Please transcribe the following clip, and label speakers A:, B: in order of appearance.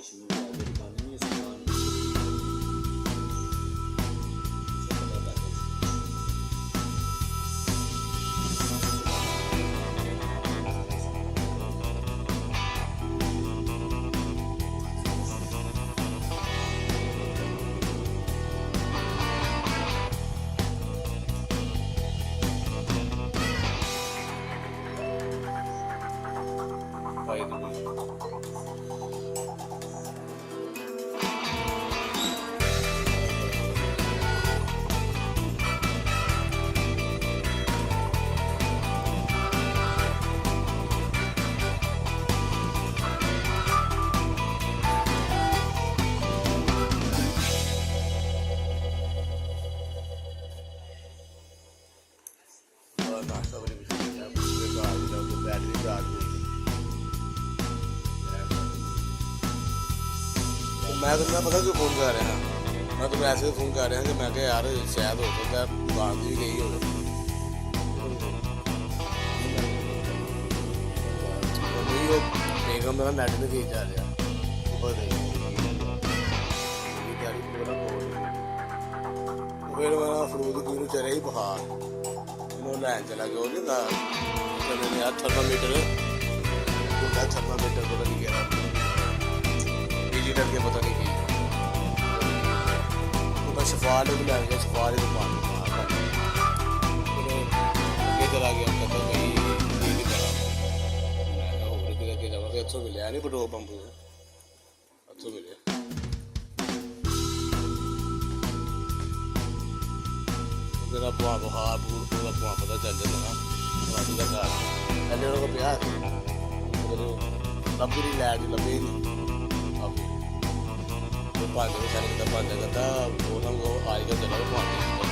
A: शुरू हुआ मेरी दुकान में सामान
B: मैं तो पता क्यों फोन कर रहा मैं तो ऐसे फोन कर रहा कि मैं क्या यार शायद हो सकता है दुकान भी गई हो बेगम मेरा नैट में जा रहा फिर मेरा फरूद गुरु चढ़े ही बुखार लैन चला गया मैंने यार थर्मामीटर थर्मामीटर पता नहीं कह रहा लीटर के पता नहीं की तो मैं सफार भी लै गया सफार ही दुकान अगे चला गया कहता भाई नहीं करा मैं होर कि जावा इतों मिले नहीं पेट्रोल पंप इतों मिले मेरा बुआ बुखार पूरा बुआ पता चल जाता ना घर पहले को प्यार लभी नहीं लै दी लभी नहीं पाँच सारे कितना पाँच करता वो आएगा चला पाँच